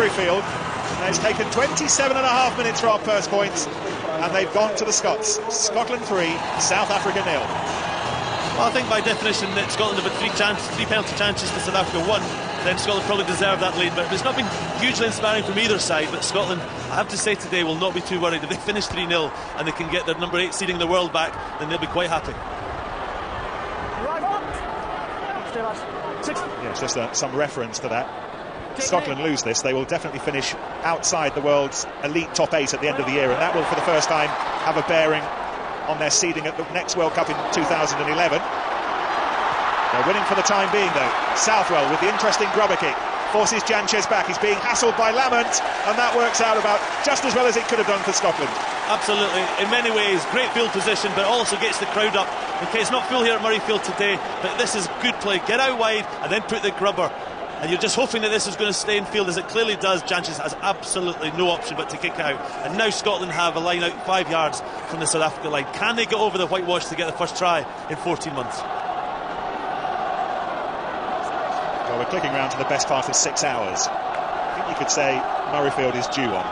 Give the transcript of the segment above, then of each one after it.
Murrayfield. And it's taken 27.5 minutes for our first points, and they've gone to the Scots. Scotland 3, South Africa 0. Well, I think by definition that Scotland have had three penalty chances to South Africa 1, then Scotland probably deserved that lead. But it's not been hugely inspiring from either side. But Scotland, I have to say today, will not be too worried. If they finish 3-0 and they can get their number 8 seeding in the world back, then they'll be quite happy. Yes, just some reference to that. Scotland lose this, they will definitely finish outside the world's elite top 8 at the end of the year, and that will for the first time have a bearing on their seeding at the next World Cup in 2011. They're winning for the time being though. Southwell with the interesting grubber kick forces Jaque back. He's being hassled by Lamont, and that works out about just as well as it could have done for Scotland. Absolutely, in many ways great field position, but also gets the crowd up. Okay, it's not full here at Murrayfield today, but this is good play. Get out wide and then put the grubber. And you're just hoping that this is going to stay in field, as it clearly does. Jaque has absolutely no option but to kick out. And now Scotland have a line out 5 yards from the South Africa line. Can they get over the whitewash to get the first try in 14 months? Well, we're clicking round to the best part of 6 hours. I think you could say Murrayfield is due on.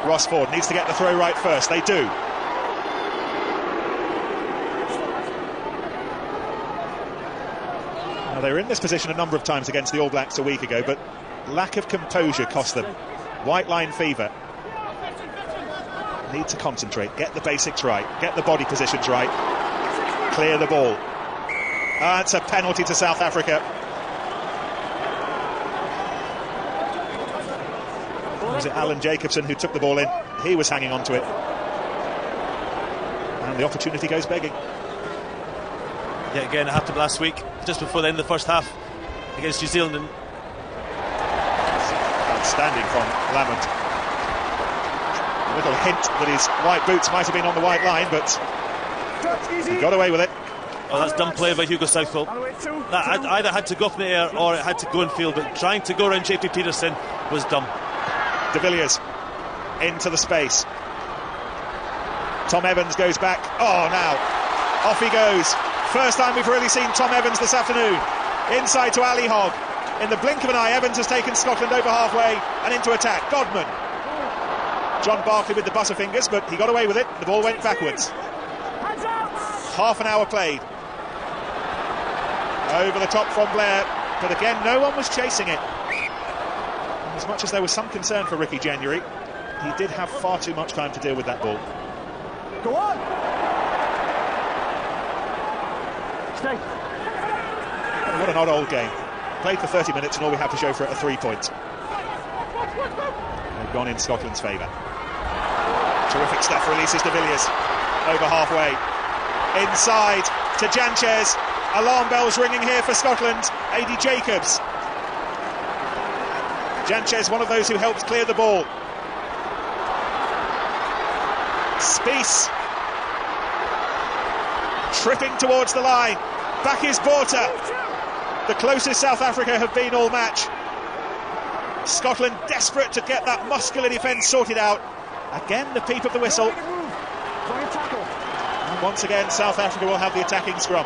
Ross Ford needs to get the throw right first. They do. Now, they were in this position a number of times against the All Blacks a week ago, but lack of composure cost them. White line fever. Need to concentrate, get the basics right, get the body positions right, clear the ball. It's a penalty to South Africa. Was it Alan Jacobson who took the ball in? He was hanging on to it. And the opportunity goes begging. Yeah, again, it happened last week, just before the end of the first half against New Zealand. And outstanding from Lamont. A little hint that his white boots might have been on the white line, but he got away with it. Oh, that's dumb play by Hugo Southwell. That either had to go up in the air or it had to go in field, but trying to go around JP Peterson was dumb. De Villiers into the space. Tom Evans goes back. Oh, now off he goes. First time we've really seen Tom Evans this afternoon. Inside to Ali Hogg. In the blink of an eye, Evans has taken Scotland over halfway and into attack. Godman. John Barkley with the butterfingers, but he got away with it. The ball went backwards. Half an hour played. Over the top from Blair, but again, no one was chasing it. As much as there was some concern for Ricky January, he did have far too much time to deal with that ball. Go on! Stay. What an odd old game. Played for 30 minutes and all we have to show for it are 3 points. They've gone in Scotland's favour. Terrific stuff, releases De Villiers. Over halfway. Inside to Jaque. Alarm bells ringing here for Scotland. A.D. Jacobs. Jaque, one of those who helps clear the ball. Spies tripping towards the line. Back is Botha. The closest South Africa have been all match. Scotland desperate to get that muscular defence sorted out. Again, the peep of the whistle. And once again, South Africa will have the attacking scrum.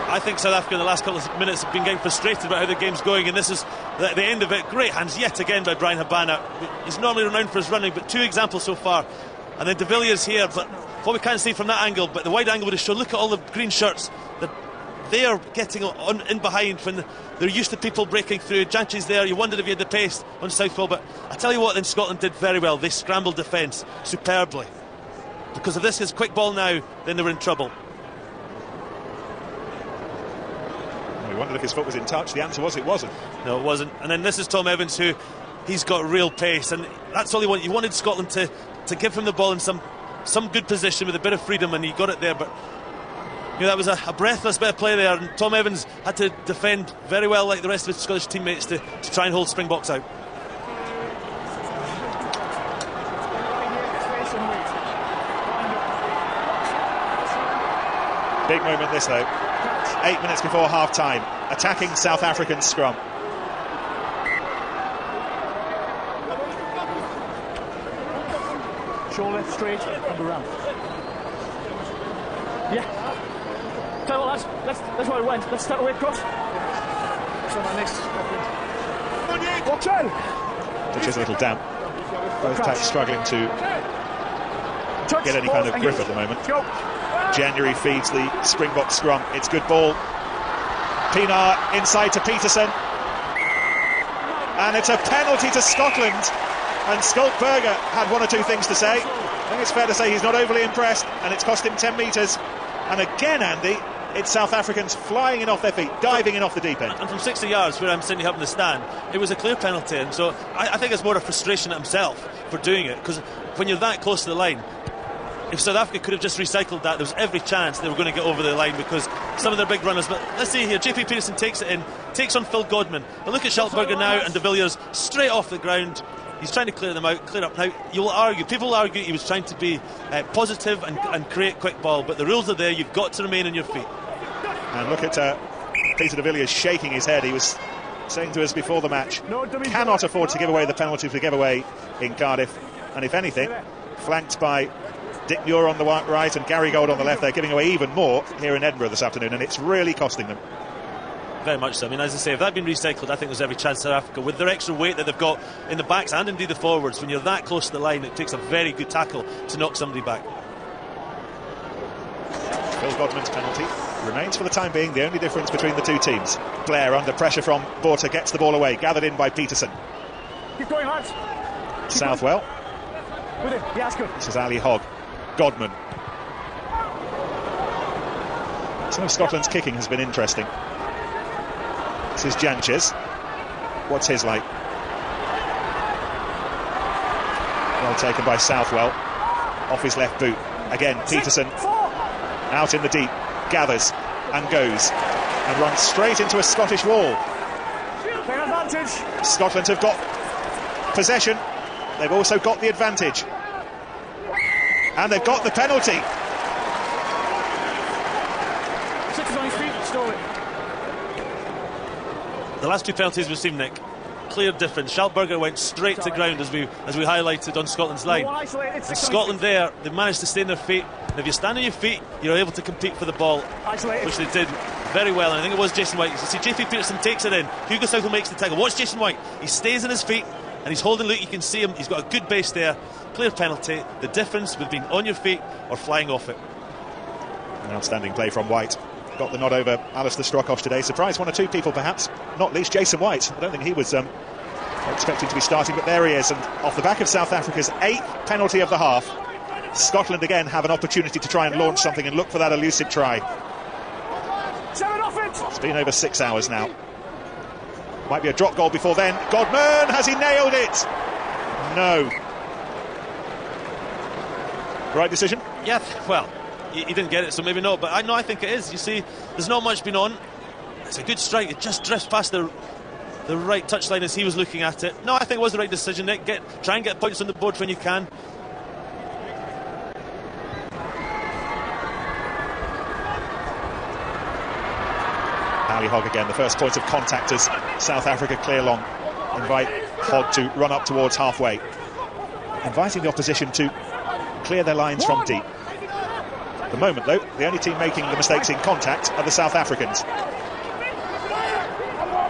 I think South Africa in the last couple of minutes have been getting frustrated about how the game's going, and this is the end of it. Great hands yet again by Brian Habana. He's normally renowned for his running, but 2 examples so far. And then De Villiers here, but what we can't see from that angle, but the wide angle would have shown, look at all the green shirts that they are getting in behind when they're used to people breaking through. Jaque's there, you wondered if he had the pace on Southwell, but I tell you what, then Scotland did very well. They scrambled defence superbly. Because if this is quick ball now, then they were in trouble. We wondered if his foot was in touch. The answer was it wasn't. No, it wasn't. And then this is Tom Evans, who he's got real pace, and that's all you want. You wanted Scotland to give him the ball in some good position with a bit of freedom, and he got it there. But you know, that was a breathless bit of play there, and Tom Evans had to defend very well, like the rest of his Scottish teammates, to try and hold Springboks out. Big moment this though. 8 minutes before half-time, attacking South African scrum. Shoulder straight and around. Yeah. Tell you what, lads, let's where it went. Let's start away across. Which is a little damp. Both packs struggling to get any kind of grip at the moment. January feeds the Springbok scrum. It's good ball. Pienaar inside to Peterson. And it's a penalty to Scotland. And Skulkberger had one or two things to say. I think it's fair to say he's not overly impressed, and it's cost him 10 metres. And again, Andy, it's South Africans flying in off their feet, diving in off the deep end. And from 60 yards, where I'm sitting up in the stand, it was a clear penalty. And so I think it's more a frustration at himself for doing it, because when you're that close to the line, if South Africa could have just recycled that, there was every chance they were going to get over the line, because some of their big runners. But let's see here, Jaque Peterson takes it in, takes on Phil Godman. But look at Skulkberger now, and de Villiers straight off the ground. He's trying to clear them out, clear up. Now, you'll argue, people will argue he was trying to be positive and create quick ball, but the rules are there, you've got to remain on your feet. And look at Peter de Villiers shaking his head. He was saying to us before the match, cannot afford to give away the penalties we gave away in Cardiff. And if anything, flanked by Dick Muir on the right and Gary Gold on the left, they're giving away even more here in Edinburgh this afternoon, and it's really costing them. Very much so. I mean, as I say, if that had been recycled, I think there's every chance South Africa, with their extra weight that they've got in the backs and indeed the forwards, when you're that close to the line, it takes a very good tackle to knock somebody back. Phil Godman's penalty remains for the time being the only difference between the two teams. Blair, under pressure from Borta, gets the ball away, gathered in by Peterson. Keep going, lads. Southwell. With it. Yeah, that's good. This is Ali Hogg. Godman. Some of Scotland's kicking has been interesting. This is Janches. What's his like? Well taken by Southwell. Off his left boot. Again, Peterson. Out in the deep. Gathers and goes. And runs straight into a Scottish wall. Scotland have got possession. They've also got the advantage. And they've got the penalty. Six is on his feet, stole it. The last two penalties we've seen, Nick, clear difference. Skulkberger went straight to ground, as we highlighted on Scotland's line. And Scotland there, they managed to stay on their feet. And if you stand on your feet, you're able to compete for the ball, which they did very well. And I think it was Jason White. You see, Jaque Peterson takes it in. Hugo Southwell makes the tackle. Watch Jason White. He stays on his feet and he's holding. Look, you can see him. He's got a good base there. Clear penalty. The difference with being on your feet or flying off it. An outstanding play from White. Got the nod over Alistair Strokoff today. Surprised one or two people, perhaps. Not least Jason White. I don't think he was expecting to be starting, but there he is. And off the back of South Africa's 8th penalty of the half, Scotland again have an opportunity to try and launch something and look for that elusive try. It's been over 6 hours now. Might be a drop goal before then. Godman, has he nailed it? No. Right decision? Yeah, well, he didn't get it, so maybe not, but I think it is. You see, there's not much been on. It's a good strike. It just drifts past the right touchline as he was looking at it. No, I think it was the right decision, Nick. Try and get points on the board when you can. Ali Hogg again, the first point of contact as South Africa clear long. Invite Hogg to run up towards halfway. Inviting the opposition to clear their lines from deep. At the moment, though, the only team making the mistakes in contact are the South Africans.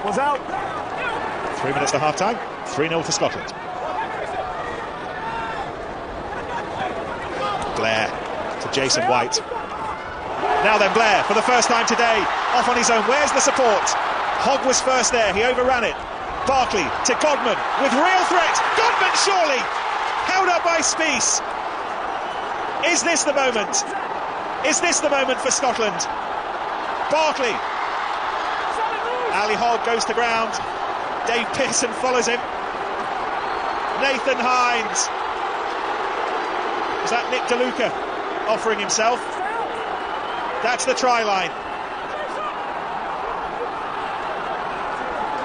Was out. 3 minutes to half-time, 3-0 for Scotland. Blair to Jason White. Now then, Blair, for the first time today, off on his own. Where's the support? Hogg was first there, he overran it. Barkley to Godman, with real threat. Godman, surely! Held up by Spies. Is this the moment? Is this the moment for Scotland? Barkley. Ali Hogg goes to ground. Dave Pearson follows him. Nathan Hines. Is that Nick DeLuca offering himself? That's the try line.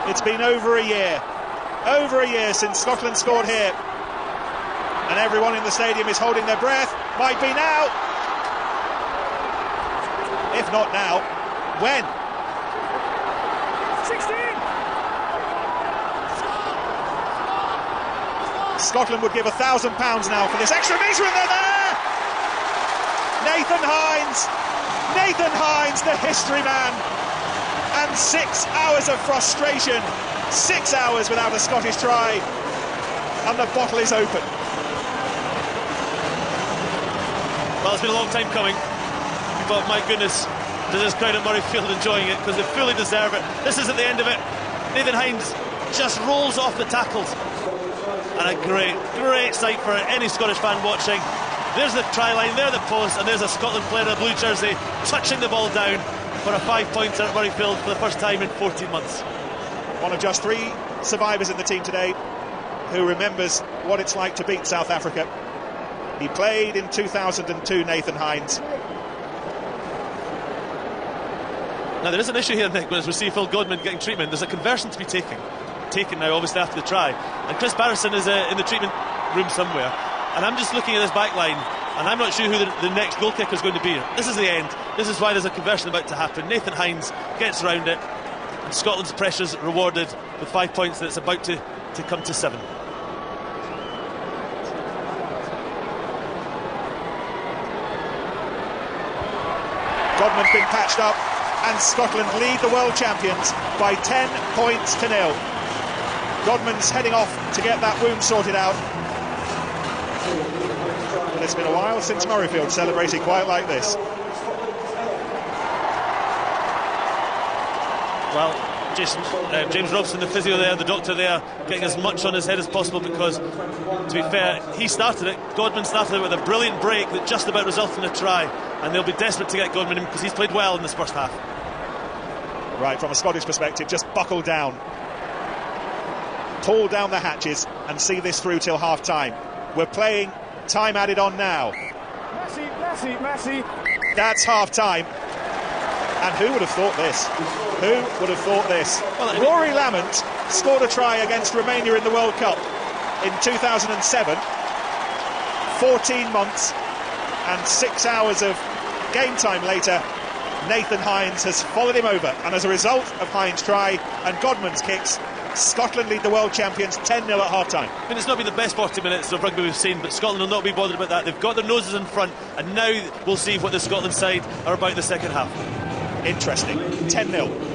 It's been over a year since Scotland scored here, and everyone in the stadium is holding their breath. Might be now. If not now, when? 16. Scotland would give £1,000 now for this extra metre, and they're there. Nathan Hines, the history man, and 6 hours of frustration. 6 hours without a Scottish try, and the bottle is open. Well, it's been a long time coming, but my goodness, does this crowd at Murrayfield enjoying it, because they fully deserve it. This isn't the end of it. Nathan Hines just rolls off the tackles, and a great sight for any Scottish fan watching. There's the try line, there the post, and there's a Scotland player in a blue jersey touching the ball down for a 5-pointer at Murrayfield for the first time in 14 months. One of just 3 survivors in the team today who remembers what it's like to beat South Africa. He played in 2002, Nathan Hines. Now there is an issue here, Nick, as we see Phil Godman getting treatment. There's a conversion to be taken now, obviously after the try, and Chris Barrison is in the treatment room somewhere, and I'm just looking at this back line, and I'm not sure who the next goal kicker is going to be. This is the end. This is why there's a conversion about to happen. Nathan Hines gets around it, and Scotland's pressure's rewarded with 5 points, and it's about to come to 7. Godman's been patched up, and Scotland lead the world champions by 10 points to 0. Godman's heading off to get that wound sorted out. And it's been a while since Murrayfield celebrated quite like this. Well, James Robson, the physio there, the doctor there, getting as much on his head as possible, because, to be fair, he started it. Godman started it with a brilliant break that just about resulted in a try, and they'll be desperate to get Godman in because he's played well in this first half. Right, from a Scottish perspective, just buckle down, pull down the hatches and see this through till half-time. We're playing time added on now. Messi. That's half-time. And who would have thought this? Who would have thought this? Well, Rory Lamont scored a try against Romania in the World Cup in 2007. 14 months and 6 hours of game time later, Nathan Hines has followed him over, and as a result of Hines' try and Godman's kicks, Scotland lead the world champions 10-0 at half-time. I mean, it's not been the best 40 minutes of rugby we've seen, but Scotland will not be bothered about that. They've got their noses in front, and now we'll see what the Scotland side are about in the second half. Interesting. 10-0.